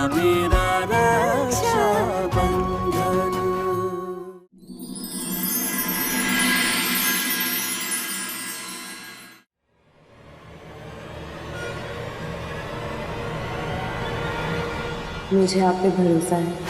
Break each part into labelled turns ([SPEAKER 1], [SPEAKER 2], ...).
[SPEAKER 1] मेरा रक्षाबंधन।
[SPEAKER 2] मुझे आप पे भरोसा है।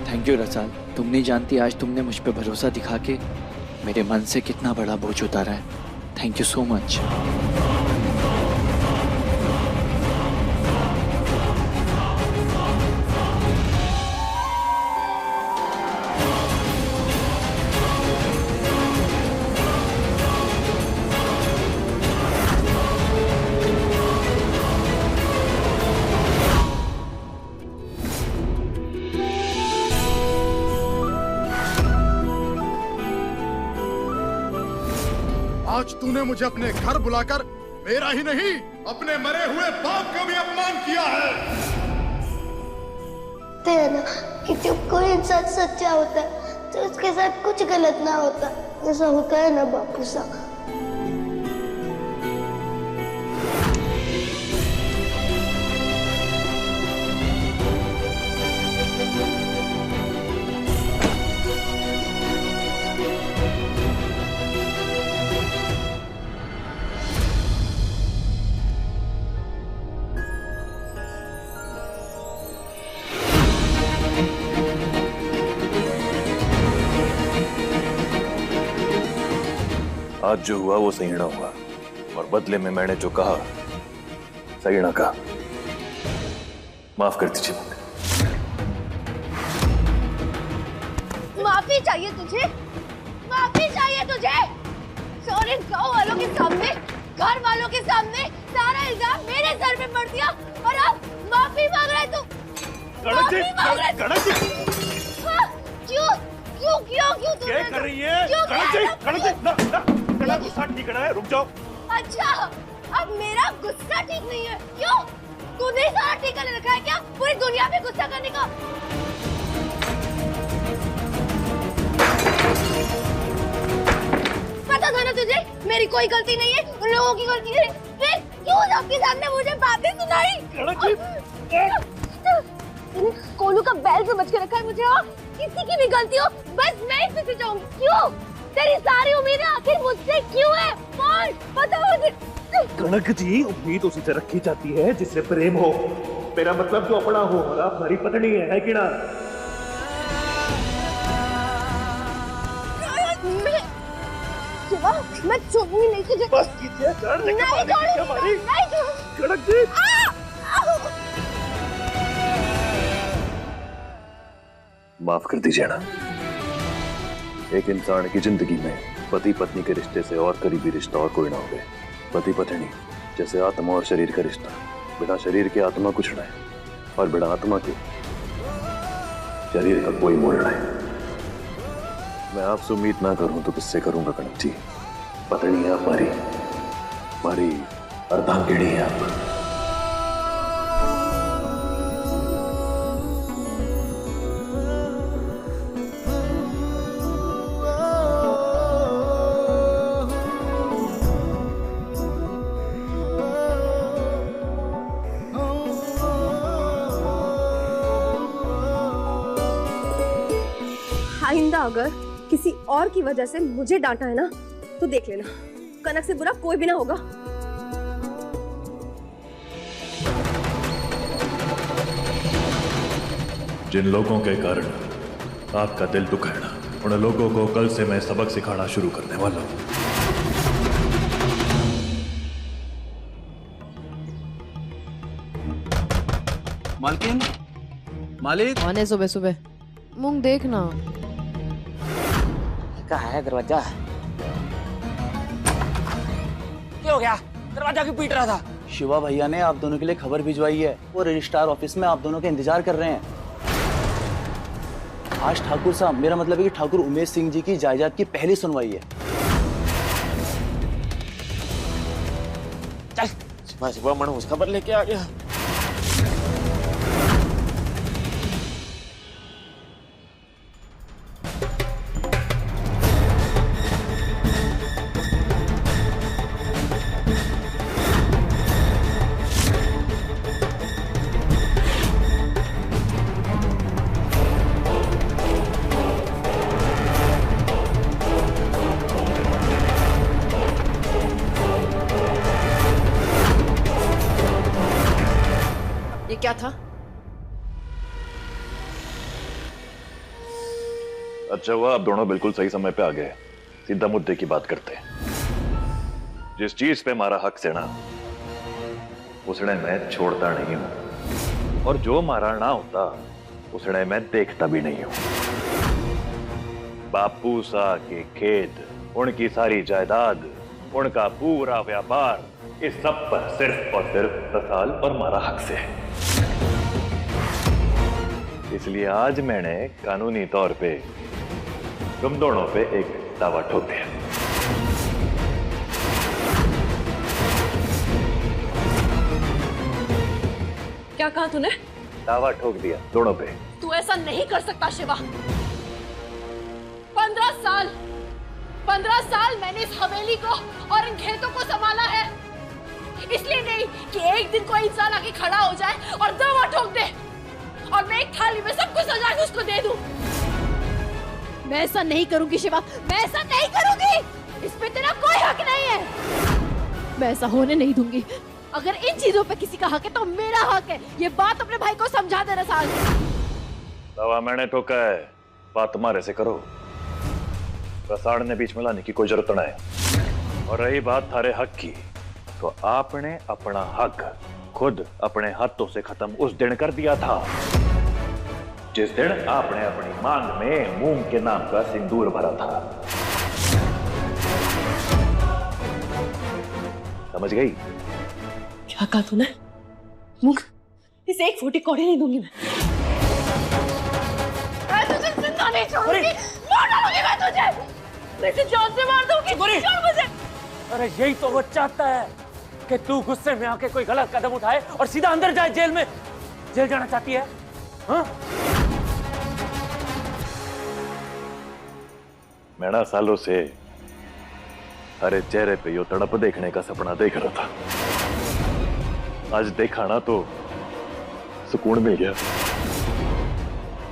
[SPEAKER 3] थैंक यू रसाल, तुम नहीं जानती आज तुमने मुझ पे भरोसा दिखा के मेरे मन से कितना बड़ा बोझ उतारा है। Thank you so much.
[SPEAKER 4] आज तूने मुझे अपने घर बुलाकर मेरा ही नहीं अपने मरे हुए बाप का भी अपमान किया है।
[SPEAKER 5] ना कि जब कोई इंसान सच्चा होता है तो उसके साथ कुछ गलत ना होता, ऐसा होता है ना बापू साहब।
[SPEAKER 6] आज जो हुआ वो सहीना हुआ और बदले में मैंने जो कहा सहीना कहा। माफ कर दीजिए मुझे।
[SPEAKER 5] माफी चाहिए तुझे, माफी चाहिए तुझे। सॉरी, गाँव वालों के सामने, घर वालों के सामने सारा इल्जाम मेरे सर पे पड़ दिया और अब माफी मांग रहा है तू। माफी मांग रहा है। क्यों क्यों क्यों क्यों
[SPEAKER 6] क्या कर रही है? मेरा गुस्सा ठीक है, रुक जाओ।
[SPEAKER 5] अच्छा, अब मेरा गुस्सा ठीक नहीं है, क्यों? तूने सारा टीका ले रखा है क्या पूरी दुनिया में गुस्सा करने का? पता था ना तुझे मेरी कोई गलती नहीं है, उन लोगों की गलती है। फिर क्यों सबके सामने मुझे बातें सुनाई? कोलू का बैल समझ के रखा है मुझे, और किसी की भी गलती हो बस मैं ही पीछे जाऊंगी। क्यों? तेरी सारी उम्मीदें आखिर मुझसे क्यों है? बोल, बता मुझे।
[SPEAKER 6] कनक जी, उम्मीद उसी से रखी जाती है जिससे प्रेम हो। मेरा मतलब जो अपना हो और आप हमारी पत्नी है कि ना?
[SPEAKER 5] मैं छोड़ूंगी नहीं तुझे।
[SPEAKER 6] बस कीजिए,
[SPEAKER 5] नहीं छोड़ूंगी।
[SPEAKER 6] कनक जी, माफ कर दीजिए ना। एक इंसान की जिंदगी में पति पत्नी के रिश्ते से और करीबी रिश्ता और कोई ना हो। पति पत्नी जैसे आत्मा और शरीर का रिश्ता, बिना शरीर के आत्मा कुछ ना है और बिना आत्मा के शरीर का कोई मोल ना है। मैं आपसे उम्मीद ना करूं तो किससे करूंगा कनक जी? पत्नी है हमारी अर्धांगिनी है आप।
[SPEAKER 7] आइंदा अगर किसी और की वजह से मुझे डांटा है ना तो देख लेना, कनक से बुरा कोई भी ना होगा।
[SPEAKER 6] जिन लोगों के कारण आपका दिल दुखा है ना, उन लोगों को कल से मैं सबक सिखाना शुरू करने वाला हूं।
[SPEAKER 3] मालकिन, मालिक।
[SPEAKER 8] आने सुबह सुबह मूंग देखना
[SPEAKER 9] कहाँ है दरवाजा? क्या हो गया? दरवाजा क्यों पीट रहा था?
[SPEAKER 1] शिवा भैया ने आप दोनों के लिए खबर भिजवाई है। वो रजिस्ट्रार ऑफिस में आप दोनों के इंतजार कर रहे हैं। आज ठाकुर साहब, मेरा मतलब है कि ठाकुर उमेश सिंह जी की जायदाद की पहली सुनवाई है।
[SPEAKER 2] चल सुबह सुबह मनोज खबर लेके आ गया।
[SPEAKER 8] ये क्या था?
[SPEAKER 6] अच्छा हुआ आप दोनों बिल्कुल सही समय पे आ गए। सीधा मुद्दे की बात करते हैं। जिस चीज पे हमारा हक से ना, उसने मैं छोड़ता नहीं हूं, और जो मारा ना होता उसने मैं देखता भी नहीं हूं। बापू सा के खेत, उनकी सारी जायदाद, उनका पूरा व्यापार, इस सब पर सिर्फ और सिर्फ रसाल और मारा हक से है। इसलिए आज मैंने कानूनी तौर पे तुम दोनों पे एक दावा ठोक दिया।
[SPEAKER 5] क्या कहा तूने?
[SPEAKER 6] दावा ठोक दिया दोनों पे।
[SPEAKER 5] तू ऐसा नहीं कर सकता शिवा। 15 साल मैंने इस हवेली को और इन खेतों को संभाला है। इसलिए नहीं कि एक दिन कोई इंसान आके खड़ा हो जाए और दावा ठोक दे और मैं एक थाली में सब कुछ सजा के उसको दे दूं। मैं ऐसा नहीं करूंगी शिवा, मैं ऐसा नहीं करूंगी। इस पे तेरा कोई हक नहीं है। मैं ऐसा होने नहीं दूंगी। अगर इन चीजों पे किसी का हक है तो मेरा हक है। ये बात अपने भाई को समझा दे रसाल।
[SPEAKER 6] दावा मैंने ठोका है, बात तुम्हारे से करो। रसाड़ ने बीच में लाने की कोई जरूरत नहीं। और रही बात थारे हक की, तो आपने अपना हक खुद अपने हाथों से खत्म उस दिन कर दिया था जिस दिन आपने अपनी मांग में मूंग के नाम का सिंदूर भरा था। समझ गई?
[SPEAKER 5] क्या कहा तूने? मूंग? इसे एक फूटी कौड़ी नहीं दूंगी मैं तुझे जिंदा नहीं छोड़ूंगी। मार डालूंगी मैं तुझे। मैं तुझे जान से मार दूंगी। छोड़ मुझे।
[SPEAKER 2] अरे यही तो वो चाहता है कि तू गुस्से में आके कोई गलत कदम उठाए और सीधा अंदर जाए जेल में। जेल जाना चाहती है? हाँ?
[SPEAKER 6] मैं ना सालों से हरे चेहरे पे यो तड़प देखने का सपना देख रहा था। आज देखा ना तो सुकून मिल गया।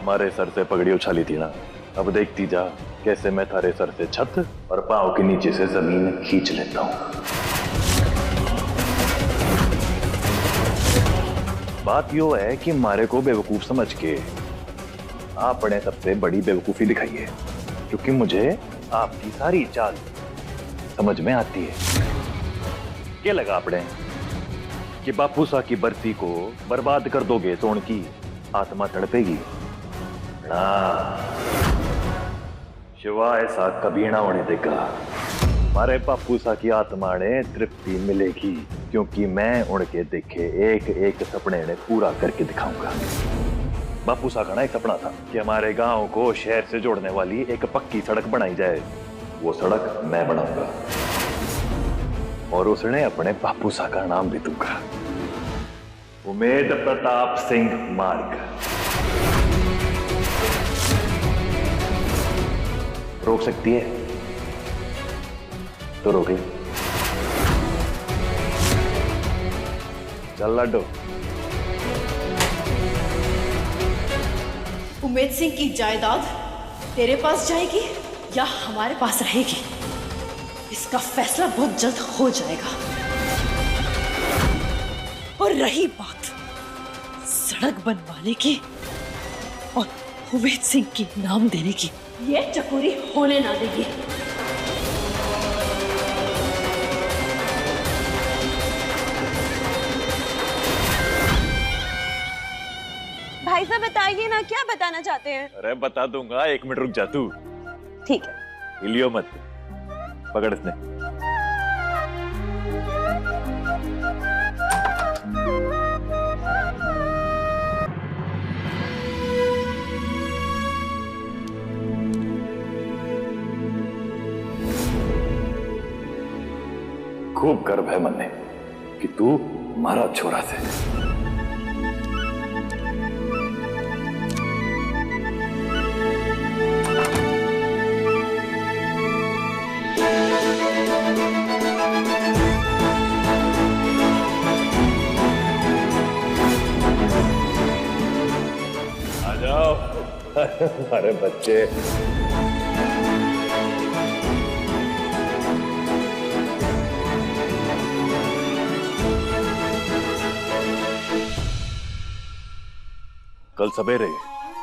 [SPEAKER 6] हमारे सर से पगड़ी उछाली थी ना, अब देखती जा कैसे मैं थारे सर से छत और पांव के नीचे से जमीन खींच लेता हूं। बात यो है कि मारे को बेवकूफ समझ के आपने सबसे बड़ी बेवकूफी दिखाई है, क्योंकि मुझे आपकी सारी चाल समझ में आती है। क्या लगा आपने कि बापू सा की बर्ती को बर्बाद कर दोगे तो उनकी आत्मा तड़पेगी ना। शिवा ऐसा कभी ना होने देगा। हमारे बापू सा की आत्मा ने तृप्ति मिलेगी, क्योंकि मैं उनके देखे एक एक सपने ने पूरा करके दिखाऊंगा। बापू सा का ना एक सपना था कि हमारे गांव को शहर से जोड़ने वाली एक पक्की सड़क बनाई जाए। वो सड़क मैं बनाऊंगा और उसने अपने बापू सा का नाम भी दूंगा, उमेद प्रताप सिंह मार्ग। रोक सकती है तो रोके। चल लाडो।
[SPEAKER 5] उमेद सिंह की जायदाद तेरे पास जाएगी या हमारे पास रहेगी, इसका फैसला बहुत जल्द हो जाएगा। और रही बात सड़क बनवाने की और उमेद सिंह की नाम देने की, ये चकोरी होने ना देगी।
[SPEAKER 7] भाई साहब बताइए ना, क्या बताना चाहते हैं?
[SPEAKER 6] अरे बता दूंगा, 1 मिनट रुक जा तू।
[SPEAKER 7] ठीक है।
[SPEAKER 6] हिलियो मत, पकड़ इसने। खूब गर्व है मन में कि तू मारा छोरा से। आ जाओ अरे बच्चे। कल सवेरे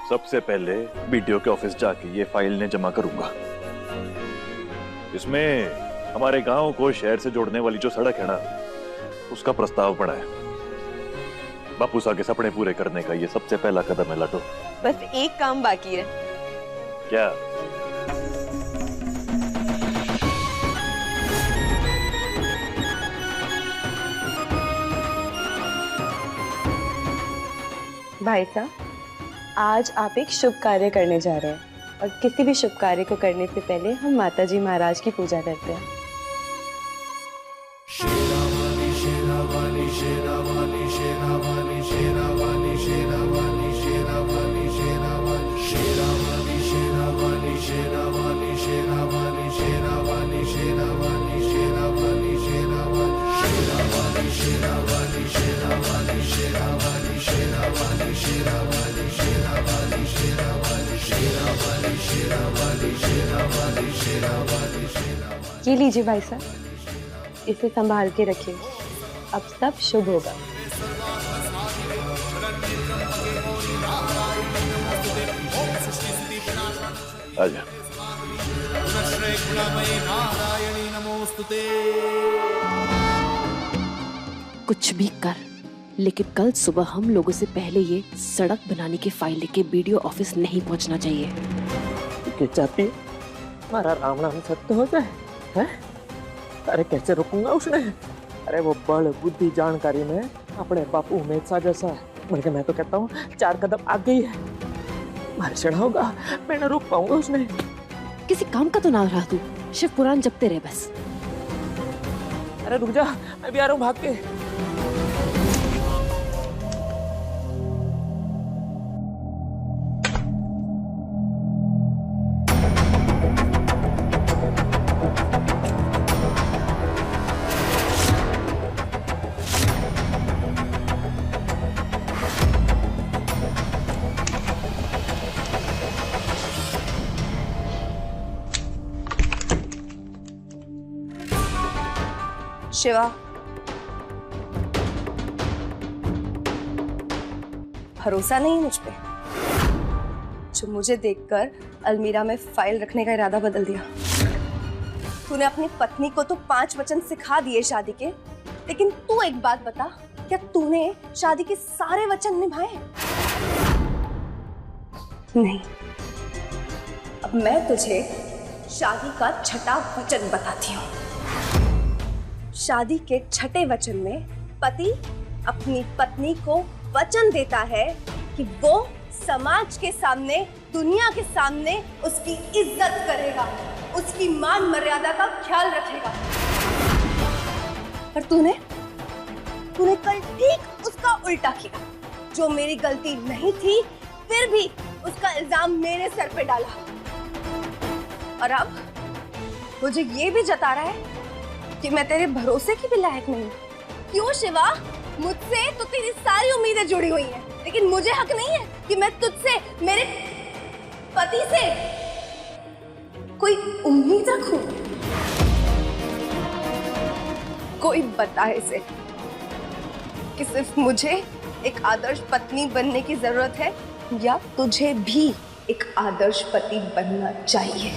[SPEAKER 6] सबसे पहले बीडीओ के ऑफिस जाके ये फाइल ने जमा करूंगा। इसमें हमारे गांव को शहर से जोड़ने वाली जो सड़क है ना, उसका प्रस्ताव पड़ा है। बापू साहब के सपने पूरे करने का ये सबसे पहला कदम है लाटो।
[SPEAKER 9] बस एक काम बाकी है।
[SPEAKER 6] क्या?
[SPEAKER 9] भाई साहब, आज आप एक शुभ कार्य करने जा रहे हैं और किसी भी शुभ कार्य को करने से पहले हम माताजी महाराज की पूजा करते हैं। ये लीजिए भाई साहब, इसे संभाल के रखिए, अब सब शुभ होगा।
[SPEAKER 6] आजा।
[SPEAKER 8] कुछ भी कर, लेकिन कल सुबह हम लोगों से पहले ये सड़क बनाने की फाइल लेके बीडीओ ऑफिस नहीं पहुंचना चाहिए।
[SPEAKER 2] क्या चाहती है? हमारा राम नाम सत्य हो जाए है? अरे कैसे रोकूंगा उसने? अरे वो बड़ बुद्धि जानकारी में अपने बापू उमेद सा जैसा है, बल्कि मैं तो कहता हूँ 4 कदम आगे ही है। मारे चढ़ा होगा, मैं न रोक पाऊंगा उसने।
[SPEAKER 8] किसी काम का तो ना रहा तू, शिव पुराण जपते रहे बस।
[SPEAKER 2] अरे रुक जा, मैं भी आ रहा हूँ भाग के।
[SPEAKER 7] शिवा, भरोसा नहीं मुझ पे, जो मुझे देखकर अलमीरा में फाइल रखने का इरादा बदल दिया। तूने अपनी पत्नी को तो 5 वचन सिखा दिए शादी के, लेकिन तू एक बात बता, क्या तूने शादी के सारे वचन निभाए? नहीं। अब मैं तुझे शादी का 6ठा वचन बताती हूँ। शादी के 6ठे वचन में पति अपनी पत्नी को वचन देता है कि वो समाज के सामने, दुनिया के सामने उसकी इज्जत करेगा, उसकी मान मर्यादा का ख्याल रखेगा। पर तूने कल ठीक उसका उल्टा किया। जो मेरी गलती नहीं थी, फिर भी उसका इल्जाम मेरे सर पे डाला। और अब मुझे ये भी जता रहा है कि मैं तेरे भरोसे की भी लायक नहीं। क्यों शिवा? मुझसे तो तेरी सारी उम्मीदें जुड़ी हुई हैं, लेकिन मुझे हक नहीं है कि मैं तुझसे, मेरे पति से कोई उम्मीद रखूं? कोई बताए इसे कि सिर्फ मुझे एक आदर्श पत्नी बनने की जरूरत है, या तुझे भी एक आदर्श पति बनना चाहिए?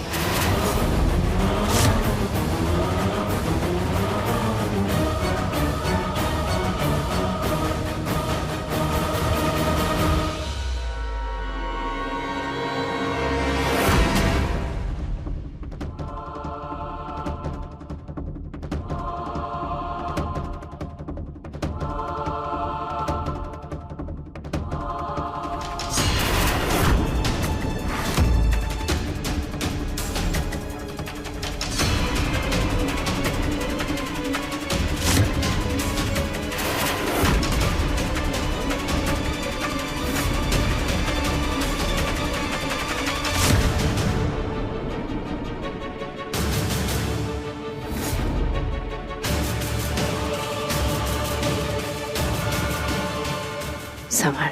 [SPEAKER 8] संभल,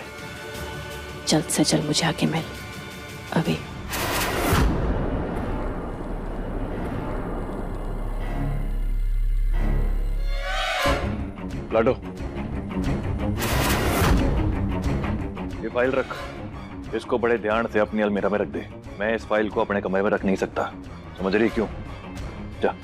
[SPEAKER 8] जल्द से जल्द मुझे आके मिल अभी।
[SPEAKER 6] लाडो, ये फाइल रख। इसको बड़े ध्यान से अपनी अलमीरा में रख दे। मैं इस फाइल को अपने कमरे में रख नहीं सकता, समझ रही क्यों? जा।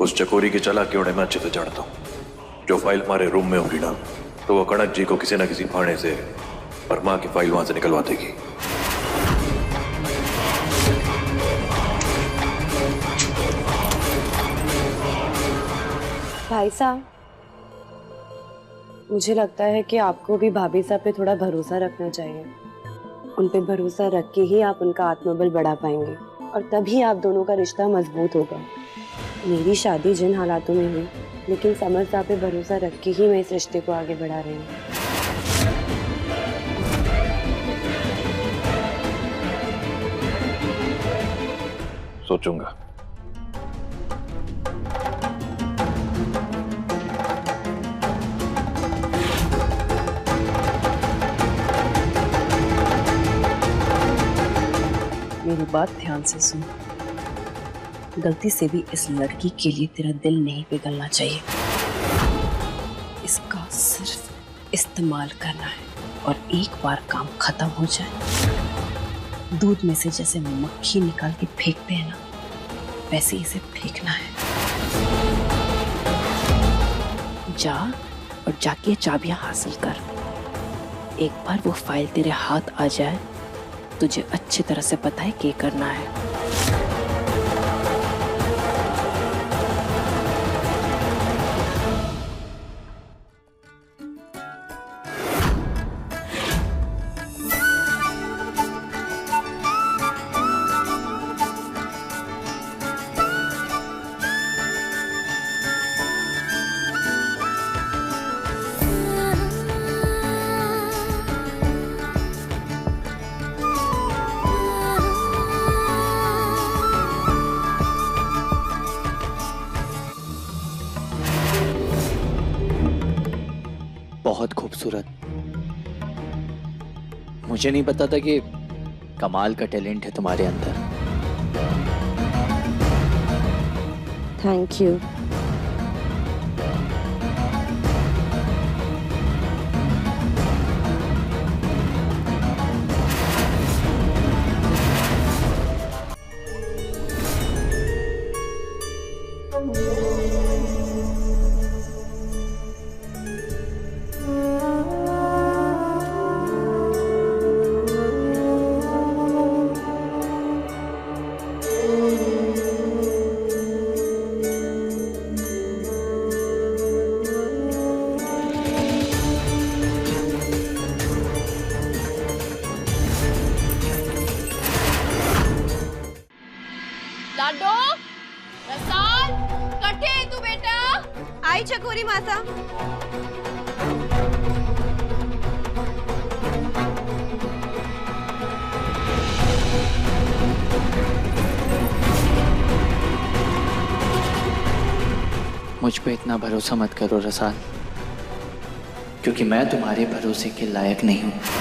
[SPEAKER 6] उस चकोरी की चालाकी मैं अच्छे से जानता हूं। जो फाइल हमारे रूम में होगी ना, तो वो कनक जी को किसी न किसी बहाने से वर्मा की फाइल वहां से निकलवा देगी।
[SPEAKER 9] भाई साहब, मुझे लगता है कि आपको भी भाभी साहब पे थोड़ा भरोसा रखना चाहिए। उन पे भरोसा रख के ही आप उनका आत्मबल बढ़ा पाएंगे और तभी आप दोनों का रिश्ता मजबूत होगा। मेरी शादी जिन हालातों में हुई, लेकिन समर साहब पे भरोसा रख के ही मैं इस रिश्ते को आगे बढ़ा रही हूँ।
[SPEAKER 6] सोचूंगा।
[SPEAKER 8] मेरी बात ध्यान से सुन। गलती से भी इस लड़की के लिए तेरा दिल नहीं पिघलना चाहिए। इसका सिर्फ इस्तेमाल करना है और एक बार काम खत्म हो जाए, दूध में से जैसे मक्खी निकाल के फेंकते हैं ना, वैसे इसे फेंकना है। जा और जाके चाबियां हासिल कर। एक बार वो फाइल तेरे हाथ आ जाए, तुझे अच्छी तरह से पता है क्या करना है।
[SPEAKER 3] बहुत खूबसूरत। मुझे नहीं पता था कि कमाल का टैलेंट है तुम्हारे अंदर।
[SPEAKER 9] Thank you.
[SPEAKER 5] लाडो, रसाल, कटे तू बेटा।
[SPEAKER 7] आई चकोरी माता।
[SPEAKER 3] मुझ पे इतना भरोसा मत करो रसाल, क्योंकि मैं तुम्हारे भरोसे के लायक नहीं हूं।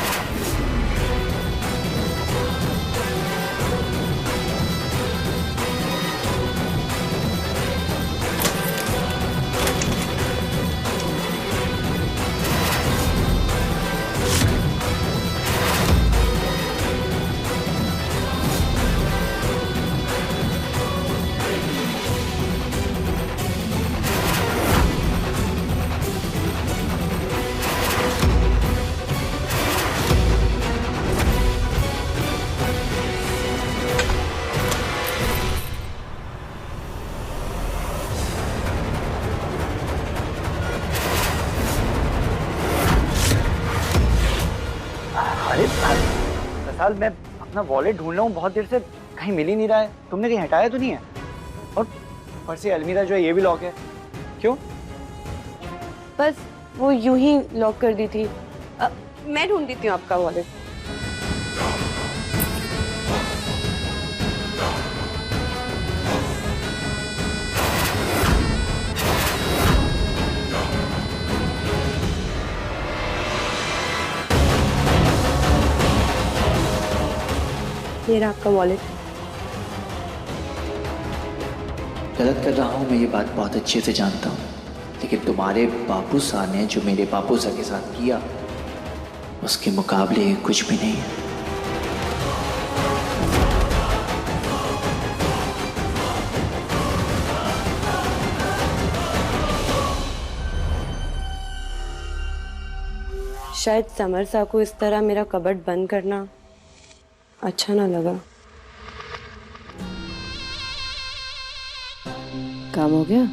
[SPEAKER 1] रसाल, मैं अपना वॉलेट ढूंढ रहा हूँ बहुत देर से, कहीं मिल ही नहीं रहा है। तुमने कहीं हटाया तो नहीं है? और ऊपर से अलमीरा जो है ये भी लॉक है। क्यों?
[SPEAKER 9] बस वो यूं ही लॉक कर दी थी। मैं ढूंढ देती हूँ आपका वॉलेट। ये रहा आपका वॉलेट।
[SPEAKER 3] गलत कर रहा हूँ मैं, ये बात बहुत अच्छे से जानता हूँ, लेकिन तुम्हारे बापू साहब ने जो मेरे बापू साहब के साथ किया उसके मुकाबले कुछ भी नहीं है।
[SPEAKER 9] शायद समर सा को इस तरह मेरा कबर्ड बंद करना अच्छा ना लगा।
[SPEAKER 8] काम हो गया?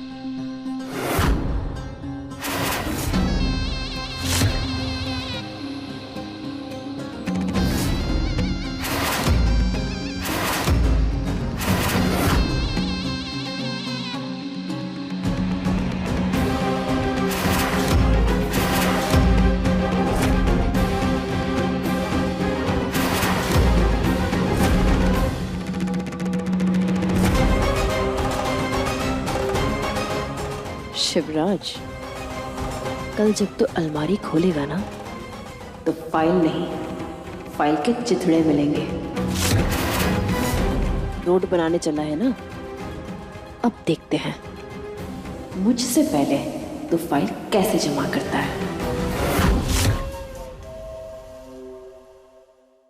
[SPEAKER 8] शिवराज, कल जब तू अलमारी खोलेगा ना तो फाइल नहीं, फाइल के चिथड़े मिलेंगे। नोट बनाने चला है ना, अब देखते हैं मुझसे पहले तू फाइल कैसे जमा करता है।